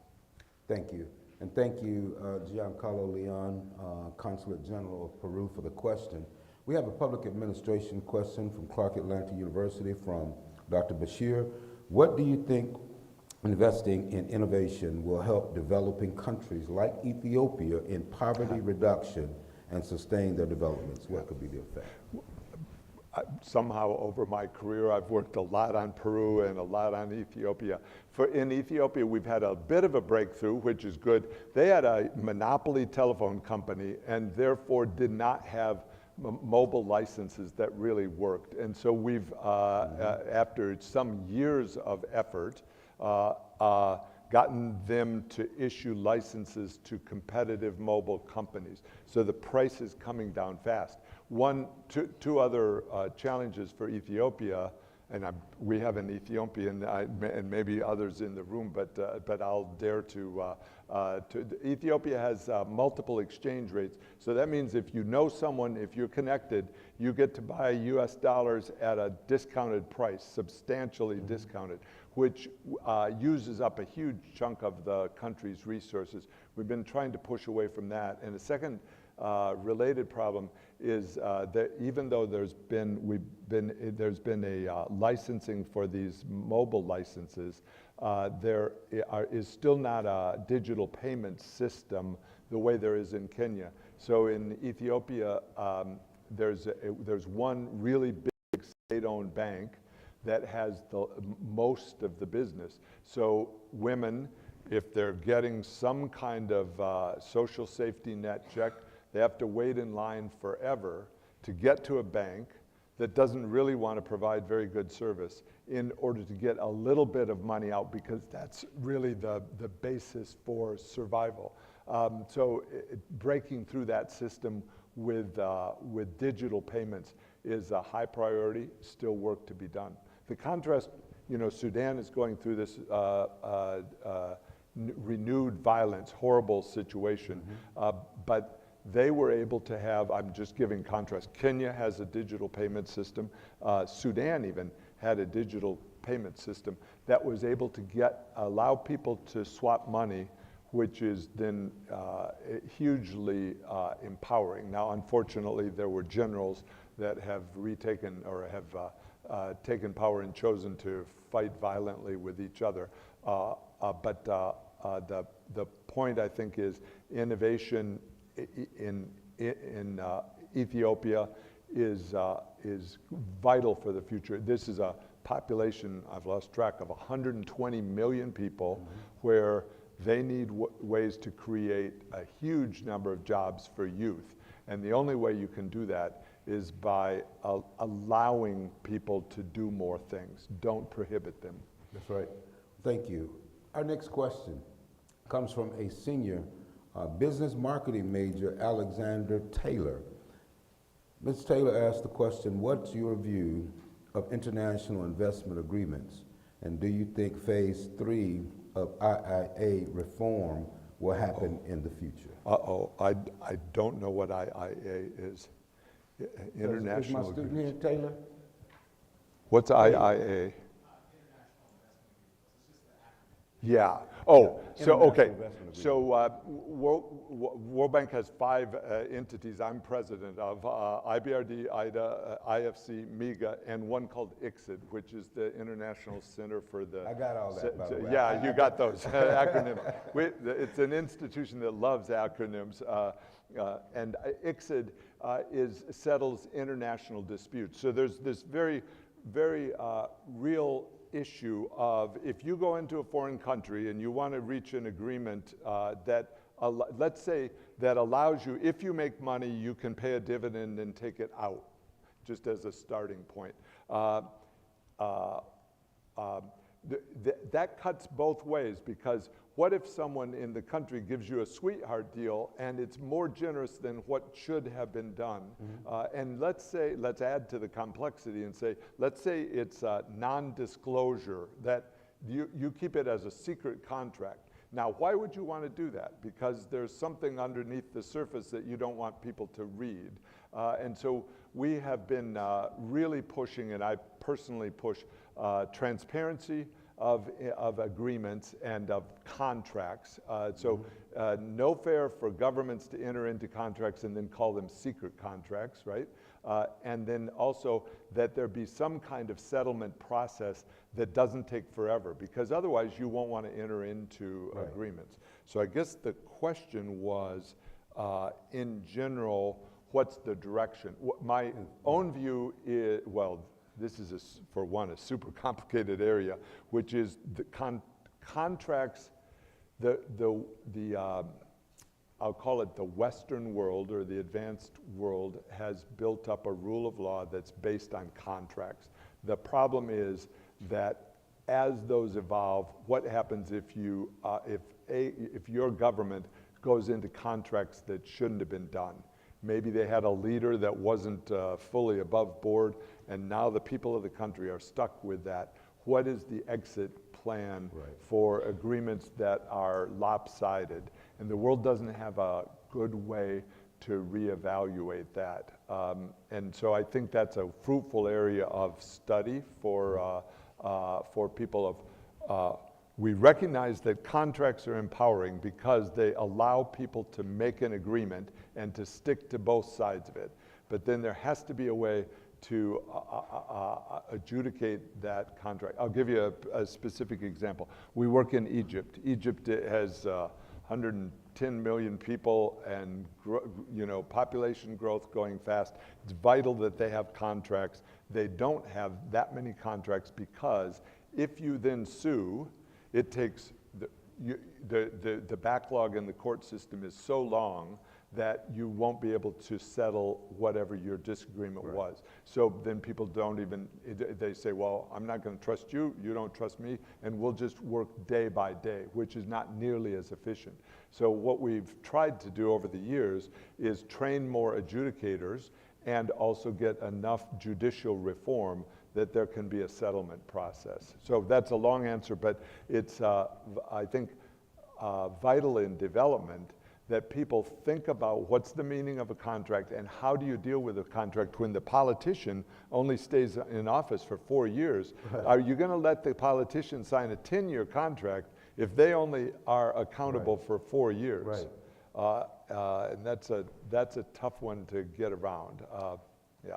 Thank you. And thank you, Giancarlo Leon, Consulate General of Peru, for the question. We have a public administration question from Clark Atlanta University from Dr. Bashir. What do you think investing in innovation will help developing countries like Ethiopia in poverty reduction and sustain their developments? What could be the effect? Somehow over my career, I've worked a lot on Peru and a lot on Ethiopia. In Ethiopia, we've had a bit of a breakthrough, which is good. They had a monopoly telephone company and therefore did not have mobile licenses that really worked. And so we've, after some years of effort, gotten them to issue licenses to competitive mobile companies. So the price is coming down fast. Two other challenges for Ethiopia, and we have an Ethiopian and maybe others in the room, but I'll dare to Ethiopia has multiple exchange rates. So that means if you know someone, if you're connected, you get to buy US dollars at a discounted price, substantially discounted, which uses up a huge chunk of the country's resources. We've been trying to push away from that. And the second related problem is that even though there's been a licensing for these mobile licenses, there is still not a digital payment system the way there is in Kenya. So in Ethiopia, there's one really big state-owned bank that has most of the business. So women, if they're getting some kind of social safety net check, they have to wait in line forever to get to a bank that doesn't really want to provide very good service in order to get a little bit of money out, because that's really the basis for survival. So breaking through that system with digital payments is a high priority, still work to be done. The contrast, you know, Sudan is going through this renewed violence, horrible situation, but they were able to have, I'm just giving contrast, Kenya has a digital payment system, Sudan even had a digital payment system that was able to allow people to swap money, which is then hugely empowering. Now, unfortunately, there were generals that have retaken or have taken power and chosen to fight violently with each other. But the point, I think, is innovation in Ethiopia is vital for the future. This is a population, I've lost track of, 120 million people, where they need ways to create a huge number of jobs for youth. And the only way you can do that is by allowing people to do more things. Don't prohibit them. That's right. Thank you. Our next question comes from a senior Business marketing major Alexander Taylor. Ms. Taylor asked the question, what's your view of international investment agreements? And do you think phase 3 of IIA reform will happen in the future? I don't know what IIA is. International. Is my student here, Taylor? What's IIA? Yeah. Oh, so, okay. So World Bank has 5 entities I'm president of, IBRD, IDA, IFC, MEGA, and one called ICSID, which is the International Center for the... I got all that, by the way. Yeah, you got those acronyms. It's an institution that loves acronyms, and ICSID settles international disputes. So there's this very real issue of, if you go into a foreign country and you want to reach an agreement that, let's say, that allows you, if you make money, you can pay a dividend and take it out, just as a starting point. That cuts both ways, because what if someone in the country gives you a sweetheart deal and it's more generous than what should have been done? And let's add to the complexity and say, let's say it's a non-disclosure, that you keep it as a secret contract. Now, why would you want to do that? Because there's something underneath the surface that you don't want people to read. And so we have been really pushing, and I personally push, transparency of agreements and of contracts. No fair for governments to enter into contracts and then call them secret contracts, right? And then also that there be some kind of settlement process that doesn't take forever, because otherwise you won't want to enter into agreements. So I guess the question was, in general, what's the direction? My own view is, well, this is, for one, a super complicated area, which is the contracts, I'll call it the Western world, or the advanced world, has built up a rule of law that's based on contracts. The problem is that as those evolve, what happens if your government goes into contracts that shouldn't have been done? Maybe they had a leader that wasn't fully above board, and now the people of the country are stuck with that. What is the exit plan for agreements that are lopsided? And the world doesn't have a good way to reevaluate that. And so I think that's a fruitful area of study for people of, we recognize that contracts are empowering because they allow people to make an agreement and to stick to both sides of it. But then there has to be a way to adjudicate that contract. I'll give you a specific example. We work in Egypt. Egypt has 110 million people and population growth going fast. It's vital that they have contracts. They don't have that many contracts because if you then sue, it takes, the backlog in the court system is so long that you won't be able to settle whatever your disagreement was. So then people don't even, they say, well, I'm not going to trust you, you don't trust me, and we'll just work day by day, which is not nearly as efficient. So what we've tried to do over the years is train more adjudicators and also get enough judicial reform that there can be a settlement process. So that's a long answer, but it's, I think, vital in development that people think about what's the meaning of a contract and how do you deal with a contract when the politician only stays in office for 4 years. Are you going to let the politician sign a 10-year contract if they only are accountable for 4 years? And that's a tough one to get around. Yeah.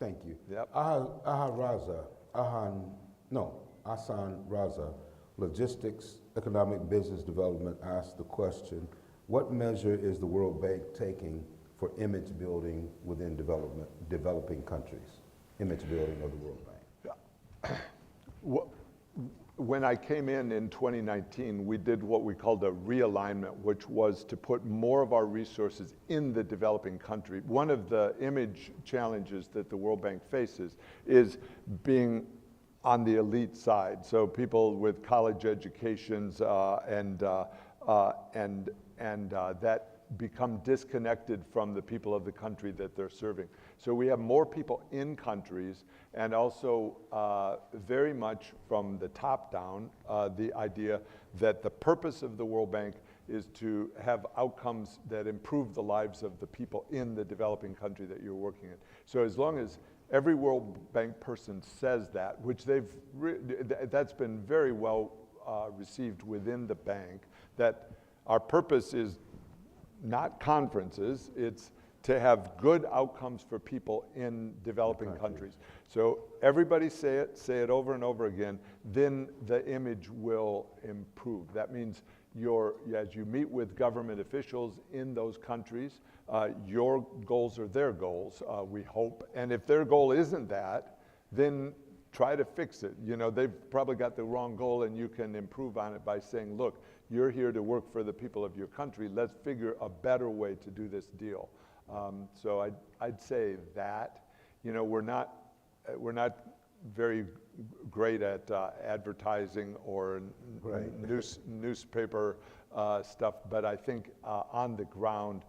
Thank you. Yep. Asan Raza, Logistics, Economic Business Development, asked the question, what measure is the World Bank taking for image building within developing countries? Image building of the World Bank. When I came in 2019, we did what we called a realignment, which was to put more of our resources in the developing country. One of the image challenges that the World Bank faces is being on the elite side. So people with college educations and that become disconnected from the people of the country that they're serving. So we have more people in countries, and also very much from the top down, the idea that the purpose of the World Bank is to have outcomes that improve the lives of the people in the developing country that you're working in. So as long as every World Bank person says that, which that's been very well received within the bank, that our purpose is not conferences, it's to have good outcomes for people in developing countries. So everybody say it over and over again, then the image will improve. That means as you meet with government officials in those countries, your goals are their goals, we hope. And if their goal isn't that, then try to fix it. You know, they've probably got the wrong goal, and you can improve on it by saying, look, you're here to work for the people of your country. Let's figure a better way to do this deal. So I'd say that, you know, we're not very great at advertising or newspaper stuff, but I think on the ground,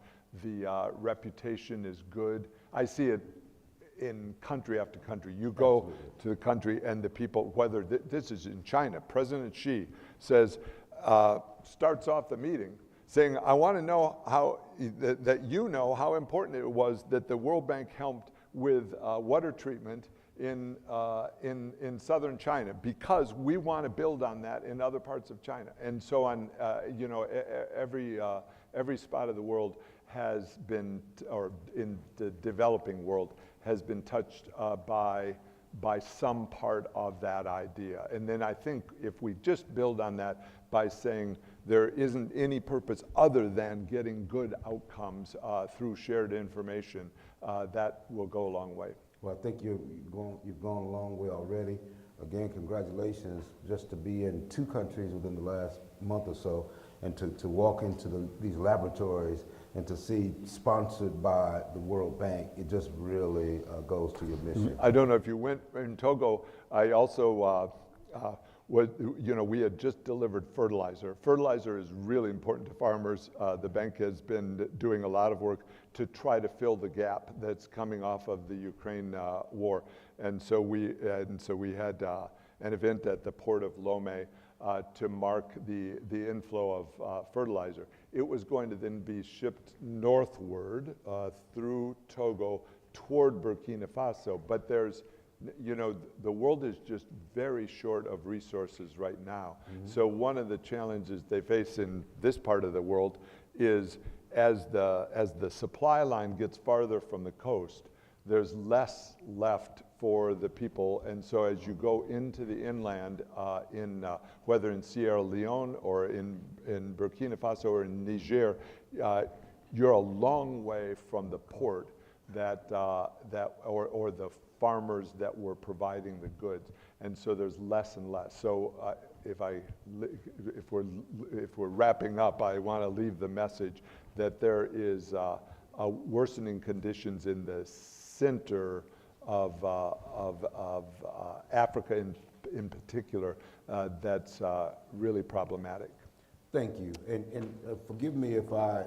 the reputation is good. I see it in country after country. You go to the country and the people, whether this is in China, President Xi says, starts off the meeting saying, I want to know how, that you know how important it was that the World Bank helped with water treatment in southern China, because we want to build on that in other parts of China. And so on, you know, every spot of the world has been, or in the developing world, has been touched by some part of that idea. And then I think if we just build on that by saying there isn't any purpose other than getting good outcomes through shared information, that will go a long way. Well, I think you've gone a long way already. Again, congratulations just to be in 2 countries within the last month or so, and to walk into these laboratories and to see sponsored by the World Bank. It just really goes to your mission. I don't know if you went in Togo. I also we had just delivered fertilizer. Fertilizer is really important to farmers. The bank has been doing a lot of work to try to fill the gap that's coming off of the Ukraine war. And so we had an event at the port of Lomé to mark the inflow of fertilizer. It was going to then be shipped northward through Togo toward Burkina Faso. But there's, you know, the world is just very short of resources right now. Mm-hmm. So one of the challenges they face in this part of the world is as the supply line gets farther from the coast, there's less left for the people. And so as you go into the inland, whether in Sierra Leone or in Burkina Faso or in Niger, you're a long way from the port or the farmers that were providing the goods. And so there's less and less. So if we're wrapping up, I want to leave the message that there is a worsening conditions in the center of Africa in particular, that's really problematic. Thank you, and forgive me if I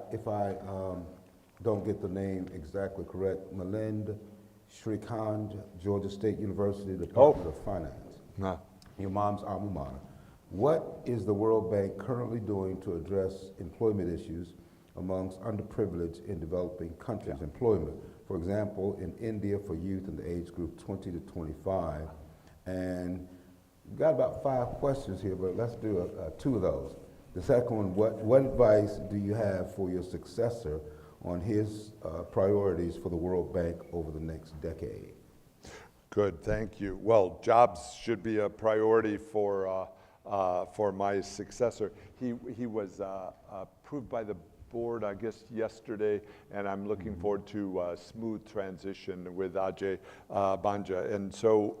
don't get the name exactly correct. Milind Shrikant, Georgia State University, Department of Finance. Nah. Your mom's alma mater. What is the World Bank currently doing to address employment issues amongst underprivileged in developing countries' employment? For example, in India for youth in the age group 20 to 25. And we've got about 5 questions here, but let's do 2 of those. The second one, what advice do you have for your successor on his priorities for the World Bank over the next decade? Good, thank you. Well, jobs should be a priority for my successor. He was approved by the board, I guess, yesterday, and I'm looking forward to a smooth transition with Ajay Banja. And so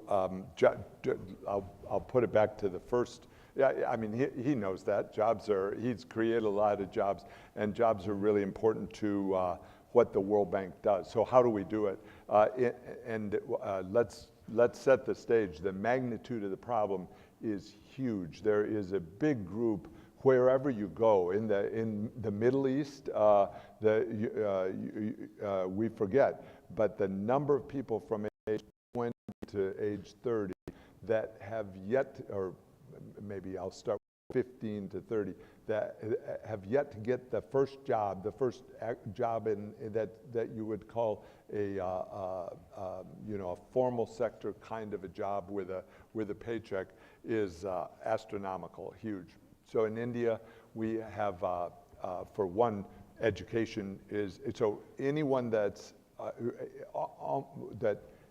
I'll put it back to the first. Yeah, I mean, he knows that. He's created a lot of jobs, and jobs are really important to what the World Bank does. So how do we do it? Let's set the stage. The magnitude of the problem is huge. There is a big group wherever you go, in the Middle East, we forget, but the number of people from age 20 to age 30 that have yet, or maybe I'll start with 15 to 30, that have yet to get the first job, that you would call a formal sector kind of a job with a paycheck is astronomical, huge. So in India, we have, for one, education is, so anyone that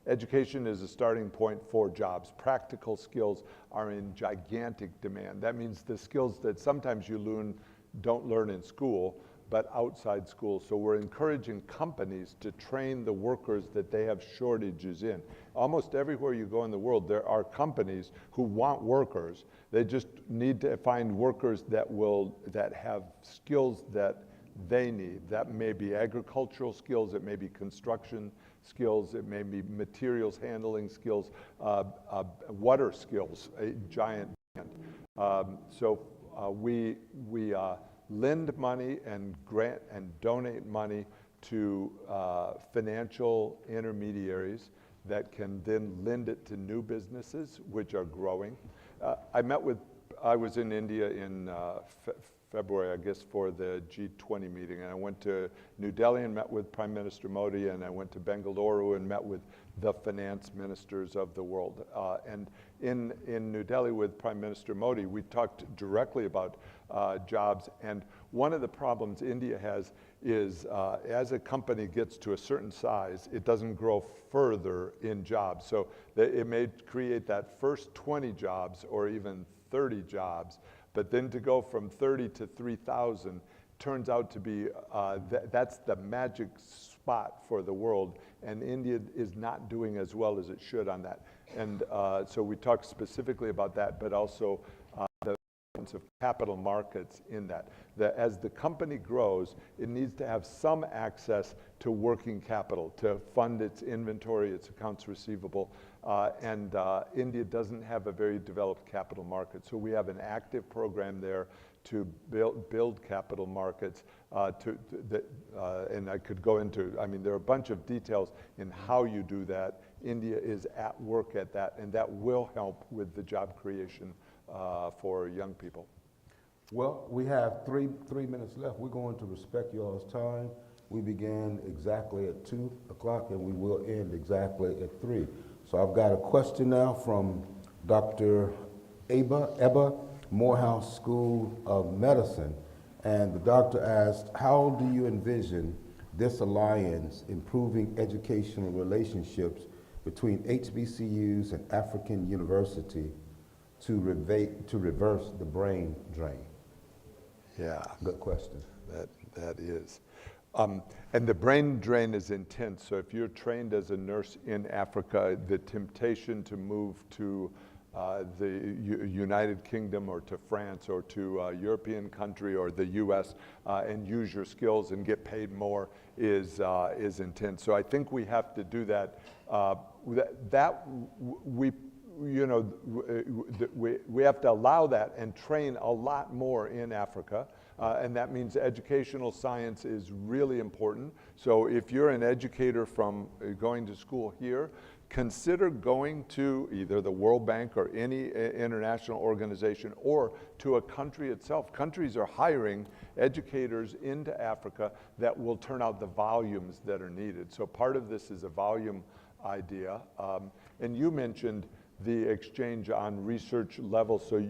education is a starting point for jobs. Practical skills are in gigantic demand. That means the skills that sometimes you don't learn in school, but outside school. So we're encouraging companies to train the workers that they have shortages in. Almost everywhere you go in the world, there are companies who want workers. They just need to find workers that have skills that they need. That may be agricultural skills, it may be construction skills, it may be materials handling skills, water skills, a giant demand. We lend money and grant and donate money to financial intermediaries that can then lend it to new businesses, which are growing. I was in India in February, I guess, for the G20 meeting, and I went to New Delhi and met with Prime Minister Modi, and I went to Bengaluru and met with the finance ministers of the world. And in New Delhi with Prime Minister Modi, we talked directly about jobs, and one of the problems India has is as a company gets to a certain size, it doesn't grow further in jobs. So it may create that first 20 jobs or even 30 jobs, but then to go from 30 to 3,000 turns out to be, that's the magic spot for the world, and India is not doing as well as it should on that. And so we talked specifically about that, but also the importance of capital markets in that. As the company grows, it needs to have some access to working capital to fund its inventory, its accounts receivable, and India doesn't have a very developed capital market. So we have an active program there to build capital markets, and I could go into, there are a bunch of details in how you do that. India is at work at that, and that will help with the job creation for young people. Well, we have three minutes left. We're going to respect y'all's time. We began exactly at 2 o'clock, and we will end exactly at 3. So I've got a question now from Dr. Ebba, Morehouse School of Medicine. And the doctor asked, how do you envision this alliance improving educational relationships between HBCUs and African University to reverse the brain drain? Yeah. Good question. That is. And the brain drain is intense. So if you're trained as a nurse in Africa, the temptation to move to the United Kingdom or to France or to a European country or the US and use your skills and get paid more is intense. So I think we have to do that. We have to allow that and train a lot more in Africa. And that means educational science is really important. So if you're an educator from going to school here, consider going to either the World Bank or any international organization or to a country itself. Countries are hiring educators into Africa that will turn out the volumes that are needed. So part of this is a volume idea. And you mentioned the exchange on research levels. So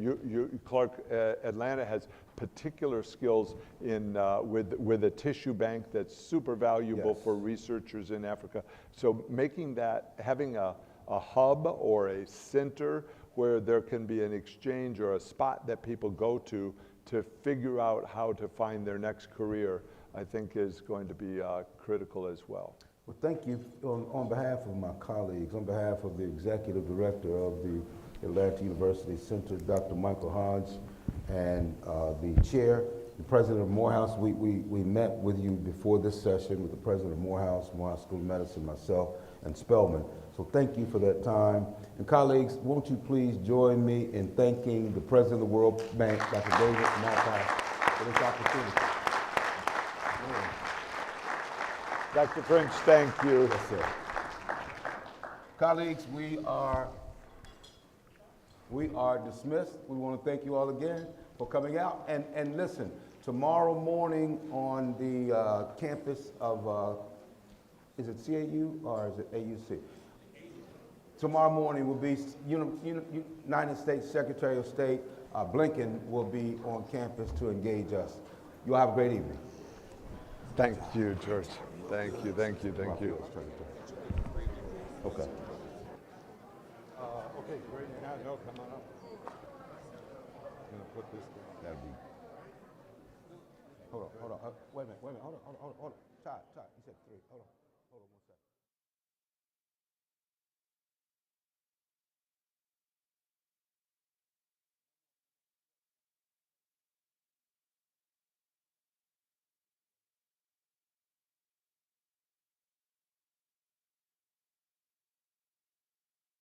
Clark, Atlanta has particular skills in with a tissue bank that's super valuable for researchers in Africa. So making that, having a hub or a center where there can be an exchange or a spot that people go to figure out how to find their next career, I think is going to be critical as well. Well, thank you on behalf of my colleagues, on behalf of the Executive Director of the Atlanta University Center, Dr. Michael Hodge, and the Chair, the President of Morehouse. We met with you before this session with the President of Morehouse School of Medicine, myself, and Spelman. So thank you for that time. And colleagues, won't you please join me in thanking the President of the World Bank, Dr. David Malpass, for this opportunity. Dr. French, thank you. Yes, sir. Colleagues, we are dismissed. We want to thank you all again for coming out. And listen, tomorrow morning on the campus of, is it CAU or is it AUC? Tomorrow morning will be United States Secretary of State Blinken will be on campus to engage us. You all have a great evening. Thank you, George. Thank you, thank you, thank you. Okay. Okay, great. No, come on up. I'm gonna put this down. That'll be. Hold on. Wait a minute. Hold on. Ty, you said 3. Hold on.